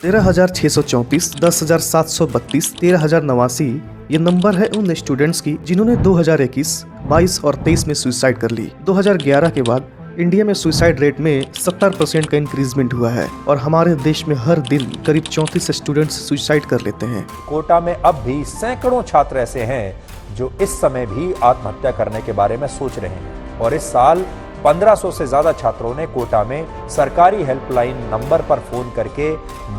13,634, 10,732, 13,089 ये नंबर है उन स्टूडेंट्स की जिन्होंने 2021, 22 और 23 में सुसाइड कर ली। 2011 के बाद इंडिया में सुसाइड रेट में 70% का इंक्रीजमेंट हुआ है और हमारे देश में हर दिन करीब 34 स्टूडेंट्स सुसाइड कर लेते हैं। कोटा में अब भी सैकड़ों छात्र ऐसे हैं जो इस समय भी आत्महत्या करने के बारे में सोच रहे हैं और इस साल 1500 से ज्यादा छात्रों ने कोटा में सरकारी हेल्पलाइन नंबर पर फोन करके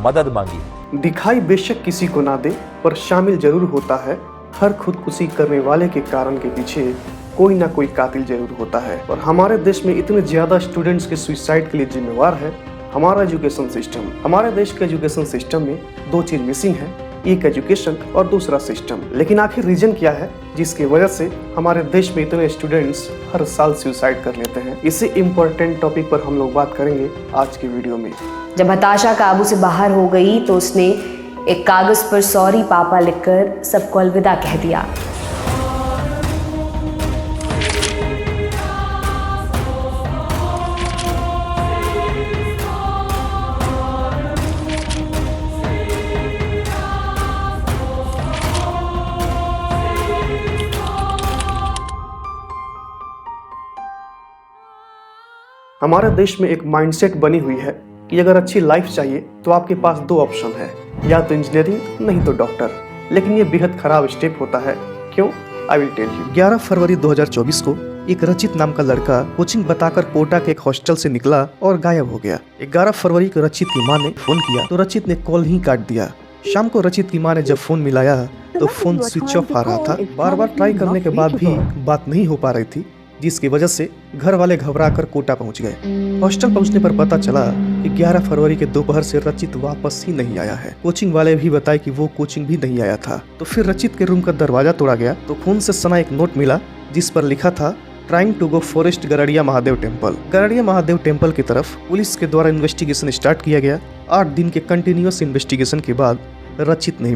मदद मांगी। दिखाई बेशक किसी को ना दे पर शामिल जरूर होता है। हर खुदकुशी करने वाले के कारण के पीछे कोई ना कोई कातिल जरूर होता है और हमारे देश में इतने ज्यादा स्टूडेंट्स के सुसाइड के लिए जिम्मेवार है हमारा एजुकेशन सिस्टम। हमारे देश के एजुकेशन सिस्टम में दो चीज मिसिंग है, एक एजुकेशन और दूसरा सिस्टम। लेकिन आखिर रीजन क्या है जिसकी वजह से हमारे देश में इतने स्टूडेंट्स हर साल सुसाइड कर लेते हैं? इसी इम्पोर्टेंट टॉपिक पर हम लोग बात करेंगे आज के वीडियो में। जब हताशा काबू से बाहर हो गई तो उसने एक कागज पर सॉरी पापा लिखकर सबको अलविदा कह दिया। हमारे देश में एक माइंडसेट बनी हुई है कि अगर अच्छी लाइफ चाहिए तो आपके पास दो ऑप्शन है, या तो इंजीनियरिंग नहीं तो डॉक्टर। लेकिन ये बेहद खराब स्टेप होता है। क्यों? I will tell you. 11 फरवरी 2024 को एक रचित नाम का लड़का कोचिंग बताकर कोटा के एक हॉस्टल से निकला और गायब हो गया। 11 फरवरी को रचित की मां ने फोन किया तो रचित ने कॉल ही काट दिया। शाम को रचित की मां ने जब फोन मिलाया तो फोन स्विच ऑफ आ रहा था। बार बार ट्राई करने के बाद भी बात नहीं हो पा रही थी, जिसकी वजह से घर वाले घबराकर कोटा पहुंच गए। हॉस्टल पहुंचने पर पता चला कि 11 फरवरी के दोपहर से रचित वापस ही नहीं आया है। कोचिंग वाले भी बताए कि वो कोचिंग भी नहीं आया था। तो फिर रचित के रूम का दरवाजा तोड़ा गया तो खून से सना एक नोट मिला जिस पर लिखा था trying to go forest Garhdiya Mahadev temple. Garhdiya Mahadev temple की तरफ पुलिस के द्वारा इन्वेस्टिगेशन स्टार्ट किया गया। 8 दिन के कंटिन्यूअस इन्वेस्टिगेशन के बाद रचित नहीं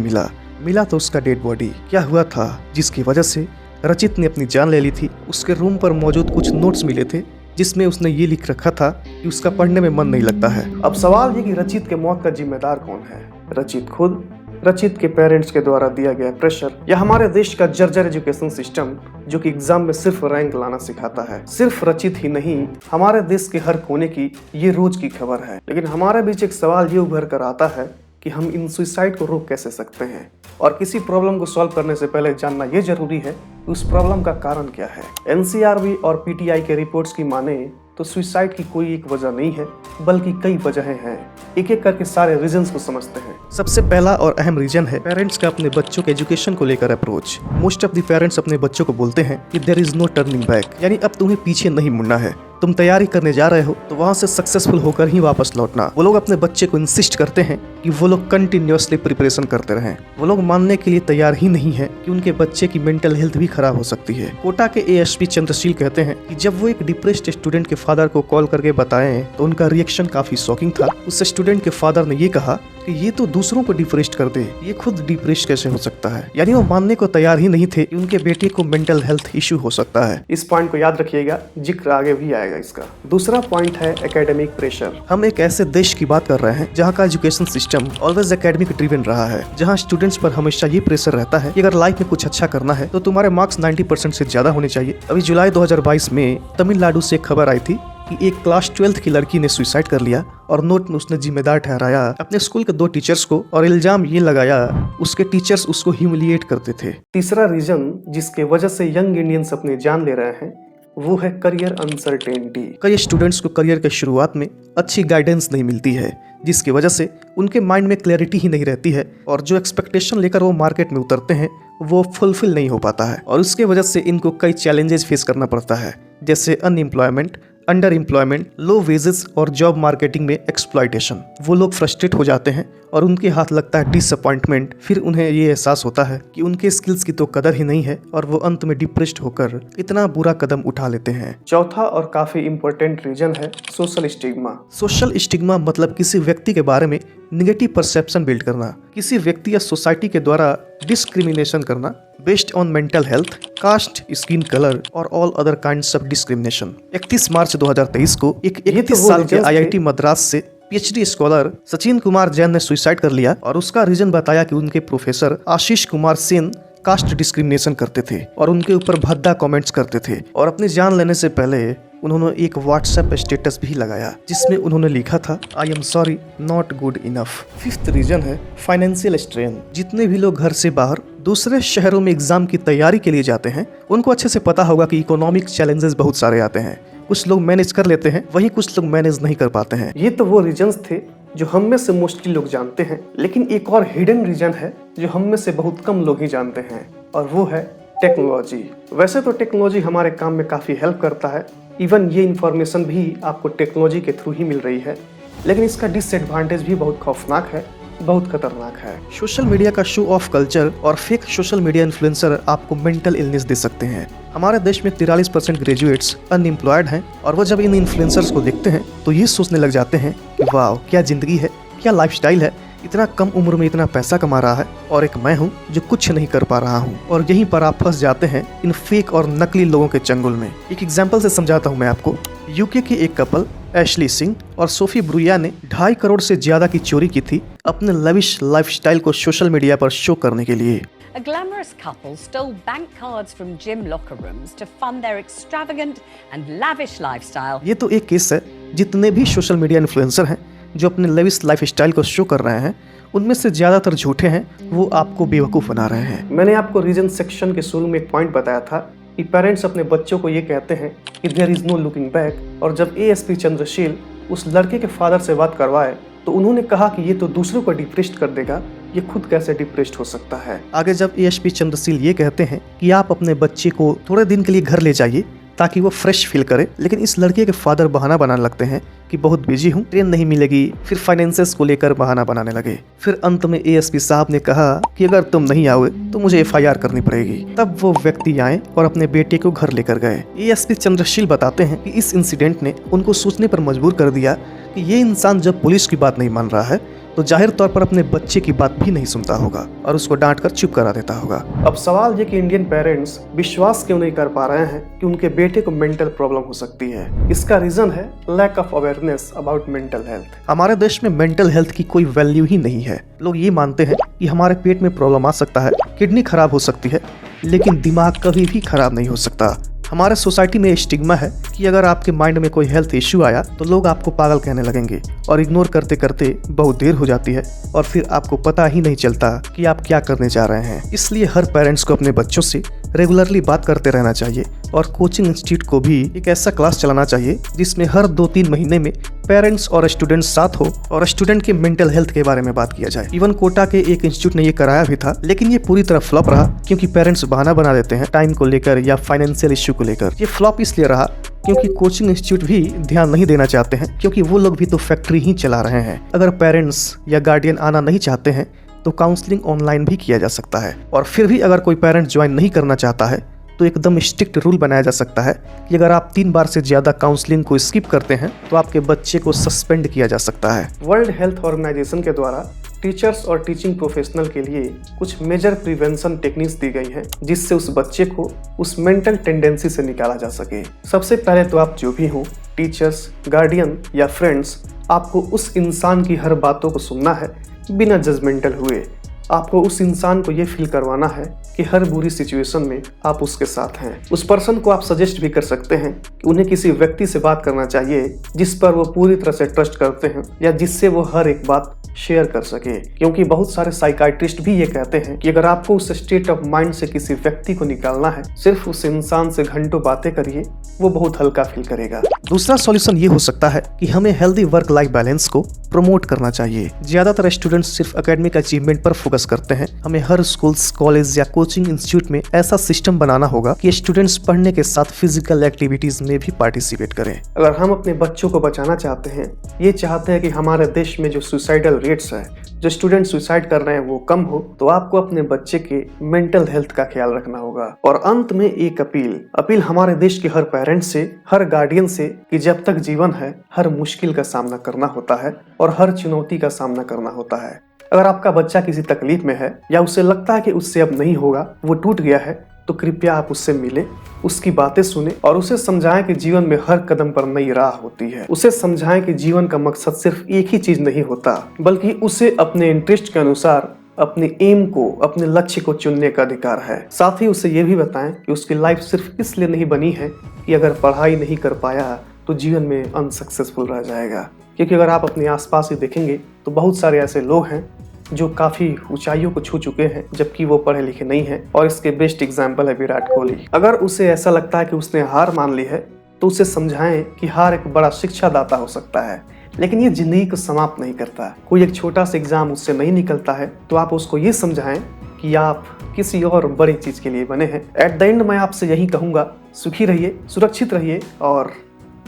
मिला तो उसका डेड बॉडी। क्या हुआ था जिसकी वजह से रचित ने अपनी जान ले ली थी? उसके रूम पर मौजूद कुछ नोट्स मिले थे जिसमें उसने ये लिख रखा था कि उसका पढ़ने में मन नहीं लगता है। अब सवाल ये कि रचित के मौत का जिम्मेदार कौन है? रचित खुद, रचित के पेरेंट्स के द्वारा दिया गया प्रेशर, या हमारे देश का जर्जर एजुकेशन सिस्टम जो कि एग्जाम में सिर्फ रैंक लाना सिखाता है? सिर्फ रचित ही नहीं, हमारे देश के हर कोने की ये रोज की खबर है। लेकिन हमारे बीच एक सवाल ये उभर कर आता है कि हम इन सुसाइड को रोक कैसे सकते हैं? और किसी प्रॉब्लम को सॉल्व करने से पहले जानना ये जरूरी है कि उस प्रॉब्लम का कारण क्या है। एनसीआरबी और पीटीआई के रिपोर्ट्स की माने तो सुसाइड की कोई एक वजह नहीं है बल्कि कई वजहें हैं। एक एक करके सारे रीजंस को समझते हैं। सबसे पहला और अहम रीजन है पेरेंट्स का अपने बच्चों के एजुकेशन को लेकर approach. Most of the parents अपने बच्चों को बोलते हैं कि there is no turning back, यानी अब तुम्हें पीछे नहीं मुड़ना है। तुम तैयारी करने जा रहे हो तो वहाँ से सक्सेसफुल होकर ही वापस लौटना। वो लोग अपने बच्चे को इंसिस्ट करते हैं कि वो लोग कंटिन्यूअसली प्रिपरेशन करते रहें। वो लोग मानने के लिए तैयार ही नहीं है कि उनके बच्चे की मेंटल हेल्थ भी खराब हो सकती है। कोटा के एएसपी चंद्रशील कहते हैं कि जब वो एक डिप्रेस्ड स्टूडेंट के फादर को कॉल करके बताएं तो उनका रिएक्शन काफी शॉकिंग था। उस स्टूडेंट के फादर ने ये कहा कि ये तो दूसरों को डिप्रेस्ड कर दे, ये खुद डिप्रेस्ड कैसे हो सकता है? यानी वो मानने को तैयार ही नहीं थे कि उनके बेटे को मेंटल हेल्थ इश्यू हो सकता है। इस पॉइंट को याद रखिएगा, जिक्र आगे भी आएगा इसका। दूसरा पॉइंट है एकेडमिक प्रेशर। हम एक ऐसे देश की बात कर रहे हैं जहाँ का education system always academic driven रहा है, जहाँ स्टूडेंट्स पर हमेशा ये प्रेशर रहता है कि अगर लाइफ में कुछ अच्छा करना है तो तुम्हारे मार्क्स 90% से ज्यादा होने चाहिए। अभी जुलाई 2022 में तमिलनाडु से एक खबर आई थी कि एक क्लास 12th की लड़की ने सुसाइड कर लिया और नोट में उसने जिम्मेदार ठहराया अपने स्कूल के 2 टीचर्स को और इल्जाम ये लगाया उसके टीचर्स उसको ह्यूमिलिएट करते थे। तीसरा रीजन जिसके वजह से यंग इंडियंस अपनी जान ले रहे हैं वो है करियर अनसर्टेनिटी। कई स्टूडेंट्स को करियर के शुरुआत में अच्छी गाइडेंस नहीं मिलती है, जिसकी वजह से उनके माइंड में क्लैरिटी ही नहीं रहती है और जो एक्सपेक्टेशन लेकर वो मार्केट में उतरते हैं वो फुलफिल नहीं हो पाता है और उसके वजह से इनको कई चैलेंजेस फेस करना पड़ता है, जैसे unemployment, under employment, low wages और जॉब मार्केटिंग में एक्सप्लॉयटेशन। वो लोग फ्रस्ट्रेट हो जाते हैं और उनके हाथ लगता है डिसअपॉइंटमेंट। फिर उन्हें ये एहसास होता है कि उनके स्किल्स की तो कदर ही नहीं है और वो अंत में डिप्रेस्ड होकर इतना बुरा कदम उठा लेते हैं। चौथा और काफी इम्पोर्टेंट रीजन है सोशल स्टिग्मा। सोशल स्टिग्मा मतलब किसी व्यक्ति के बारे में निगेटिव परसेप्शन बिल्ड करना, किसी व्यक्ति या सोसाइटी के द्वारा डिस्क्रिमिनेशन करना based on mental health, caste, skin colour और all other kinds of discrimination. 31 March 2023 को एक 31 साल के आईआईटी मद्रास से पीएचडी स्कॉलर सचिन कुमार जैन ने सुसाइड कर लिया और उसका रीजन बताया कि उनके professor Ashish Kumar Sen caste discrimination करते थे और उनके ऊपर भद्दा कमेंट्स करते थे और अपनी जान लेने से पहले उन्होंने एक व्हाट्सएप स्टेटस भी लगाया जिसमें उन्होंने लिखा था I am sorry not good enough. Fifth reason है फाइनेंशियल स्ट्रेन। जितने भी लोग घर से बाहर दूसरे शहरों में एग्जाम की तैयारी के लिए जाते हैं उनको अच्छे से पता होगा कि इकोनॉमिक चैलेंजेस बहुत सारे आते हैं। कुछ लोग मैनेज कर लेते हैं, वहीं कुछ लोग मैनेज नहीं कर पाते हैं। ये तो वो रीजंस थे जो हम में से मोस्टली लोग जानते हैं, लेकिन एक और हिडन रीजन है जो हम में से बहुत कम लोग ही जानते हैं और वो है टेक्नोलॉजी। वैसे तो टेक्नोलॉजी हमारे काम में काफ़ी हेल्प करता है, इवन ये इन्फॉर्मेशन भी आपको टेक्नोलॉजी के थ्रू ही मिल रही है, लेकिन इसका डिसएडवांटेज भी बहुत खौफनाक है, बहुत खतरनाक है। सोशल मीडिया का शो ऑफ कल्चर और फेक सोशल मीडिया इन्फ्लुएंसर आपको मेंटल इलनेस दे सकते हैं। हमारे देश में 43% ग्रेजुएट्स अनएम्प्लॉयड हैं और वो जब इन इन्फ्लुएंसर्स को देखते हैं तो ये सोचने लग जाते हैं कि वाह क्या जिंदगी है, क्या लाइफस्टाइल है, इतना कम उम्र में इतना पैसा कमा रहा है और एक मैं हूँ जो कुछ नहीं कर पा रहा हूँ। और यहीं पर आप फंस जाते हैं इन फेक और नकली लोगों के चंगुल में। एक एग्जाम्पल से समझाता हूँ मैं आपको। यूके के एक कपल एशली सिंह और सोफी ब्रुया ने 2.5 करोड़ से ज्यादा की चोरी की थी अपने लविश लाइफस्टाइल को सोशल मीडिया पर शो करने के लिए। A glamorous couple stole bank cards from gym locker rooms to fund their extravagant and lavish lifestyle. ये तो एक केस है। जितने भी सोशल मीडिया इन्फ्लुएंसर हैं जो अपने लविश लाइफस्टाइल को शो कर रहे हैं उनमें से ज्यादातर झूठे हैं, वो आपको बेवकूफ़ बना रहे हैं। मैंने आपको रीजन सेक्शन के शुरू में एक पॉइंट बताया था कि पेरेंट्स अपने बच्चों को ये कहते हैं कि there is no looking back, और जब एएसपी चंद्रशील उस लड़के के फादर से बात करवाए तो उन्होंने कहा कि ये तो दूसरों को डिप्रेस्ड कर देगा, ये खुद कैसे डिप्रेस्ड हो सकता है। आगे जब एएसपी चंद्रशील ये कहते हैं कि आप अपने बच्चे को थोड़े दिन के लिए घर ले जाइए ताकि वो फ्रेश फील करे, लेकिन इस लड़के के फादर बहाना बनाने लगते हैं कि बहुत बिजी हूँ, ट्रेन नहीं मिलेगी, फिर फाइनेंसेस को लेकर बहाना बनाने लगे। फिर अंत में एएसपी साहब ने कहा कि अगर तुम नहीं आओगे तो मुझे एफआईआर करनी पड़ेगी। तब वो व्यक्ति आए और अपने बेटे को घर लेकर गए। एएसपी चंद्रशील बताते हैं कि इस इंसिडेंट ने उनको सोचने पर मजबूर कर दिया कि ये इंसान जब पुलिस की बात नहीं मान रहा है तो जाहिर तौर पर अपने बच्चे की बात भी नहीं सुनता होगा और उसको डांट कर चुप करा देता होगा। अब सवाल ये कि इंडियन पेरेंट्स विश्वास क्यों नहीं कर पा रहे हैं कि उनके बेटे को मेंटल प्रॉब्लम हो सकती है। इसका रीजन है lack of awareness about mental health. हमारे देश में मेंटल हेल्थ की कोई वैल्यू ही नहीं है। लोग ये मानते हैं कि हमारे पेट में प्रॉब्लम आ सकता है, किडनी खराब हो सकती है, लेकिन दिमाग कभी भी खराब नहीं हो सकता। हमारे सोसाइटी में स्टिग्मा है कि अगर आपके माइंड में कोई हेल्थ इश्यू आया तो लोग आपको पागल कहने लगेंगे और इग्नोर करते करते बहुत देर हो जाती है और फिर आपको पता ही नहीं चलता कि आप क्या करने जा रहे हैं। इसलिए हर पेरेंट्स को अपने बच्चों से रेगुलरली बात करते रहना चाहिए और कोचिंग इंस्टीट्यूट को भी एक ऐसा क्लास चलाना चाहिए जिसमें हर 2-3 महीने में पेरेंट्स और स्टूडेंट्स साथ हो और स्टूडेंट के मेंटल हेल्थ के बारे में बात किया जाए। इवन कोटा के एक इंस्टीट्यूट ने ये कराया भी था, लेकिन ये पूरी तरह फ्लॉप रहा क्योंकि पेरेंट्स बहाना बना देते हैं टाइम को लेकर या फाइनेंशियल इश्यू को लेकर। ये फ्लॉप इसलिए रहा क्योंकि कोचिंग इंस्टीट्यूट भी ध्यान नहीं देना चाहते हैं, क्योंकि वो लोग भी तो फैक्ट्री ही चला रहे हैं। अगर पेरेंट्स या गार्डियन आना नहीं चाहते हैं तो काउंसलिंग ऑनलाइन भी किया जा सकता है, और फिर भी अगर कोई पेरेंट ज्वाइन नहीं करना चाहता है तो एकदम स्ट्रिक्ट रूल बनाया जा सकता है कि अगर आप 3 बार से ज्यादा काउंसलिंग को स्किप करते हैं तो आपके बच्चे को सस्पेंड किया जा सकता है। वर्ल्ड हेल्थ ऑर्गेनाइजेशन के द्वारा टीचर्स और टीचिंग प्रोफेशनल के लिए कुछ मेजर प्रिवेंशन टेक्निक्स दी गई हैं जिससे उस बच्चे को उस मेंटल टेंडेंसी से निकाला जा सके। सबसे पहले तो आप जो भी हो, टीचर्स, गार्डियन या फ्रेंड्स, आपको उस इंसान की हर बातों को सुनना है बिना जजमेंटल हुए। आपको उस इंसान को ये फील करवाना है कि हर बुरी सिचुएशन में आप उसके साथ हैं। उस पर्सन को आप सजेस्ट भी कर सकते हैं कि उन्हें किसी व्यक्ति से बात करना चाहिए जिस पर वो पूरी तरह से ट्रस्ट करते हैं या जिससे वो हर एक बात शेयर कर सके, क्योंकि बहुत सारे साइकाइट्रिस्ट भी ये कहते हैं कि अगर आपको उस स्टेट ऑफ माइंड से किसी व्यक्ति को निकालना है, सिर्फ उस इंसान से घंटों बातें करिए, वो बहुत हल्का फील करेगा। दूसरा सॉल्यूशन ये हो सकता है कि हमें हेल्दी वर्क लाइफ बैलेंस को प्रमोट करना चाहिए। ज्यादातर स्टूडेंट्स सिर्फ एकेडमिक अचीवमेंट पर फोकस करते हैं। हमें हर स्कूल्स, कॉलेज या कोचिंग इंस्टीट्यूट में ऐसा सिस्टम बनाना होगा कि स्टूडेंट्स पढ़ने के साथ फिजिकल एक्टिविटीज में भी पार्टिसिपेट करें। अगर हम अपने बच्चों को बचाना चाहते हैं, ये चाहते हैं कि हमारे देश में जो सुसाइडल रेट्स है, जो स्टूडेंट सुसाइड कर रहे हैं वो कम हो, तो आपको अपने बच्चे के मेंटल हेल्थ का ख्याल रखना होगा। और अंत में एक अपील हमारे देश के हर पेरेंट से, हर गार्डियन से कि जब तक जीवन है हर मुश्किल का सामना करना होता है और हर चुनौती का सामना करना होता है। अगर आपका बच्चा किसी तकलीफ में है या उसे लगता है कि उससे अब नहीं होगा, वो टूट गया है, तो कृपया आप उससे मिलें, उसकी बातें सुने और उसे समझाएं कि जीवन में हर कदम पर नई राह होती है। उसे समझाएं कि जीवन का मकसद सिर्फ एक ही चीज नहीं होता, बल्कि उसे अपने इंटरेस्ट के अनुसार अपने एम को, अपने लक्ष्य को चुनने का अधिकार है। साथ ही उसे ये भी बताएं कि उसकी लाइफ सिर्फ इसलिए नहीं बनी है कि अगर पढ़ाई नहीं कर पाया तो जीवन में अनसक्सेसफुल रह जाएगा। क्योंकि अगर आप अपने आसपास ही देखेंगे तो बहुत सारे ऐसे लोग हैं जो काफी ऊंचाइयों को छू चुके हैं, जबकि वो पढ़े लिखे नहीं हैं। और इसके बेस्ट एग्जाम्पल है विराट कोहली। अगर उसे ऐसा लगता है कि उसने हार मान ली है तो उसे समझाएं कि हार एक बड़ा शिक्षादाता हो सकता है, लेकिन ये जिंदगी को समाप्त नहीं करता। कोई एक छोटा सा एग्जाम उससे नहीं निकलता है तो आप उसको ये समझाएं कि आप किसी और बड़ी चीज के लिए बने हैं। एट द एंड मैं आपसे यही कहूंगा, सुखी रहिए, सुरक्षित रहिए और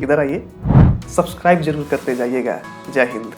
इधर आइए, सब्सक्राइब जरूर करते जाइएगा। जय हिंद।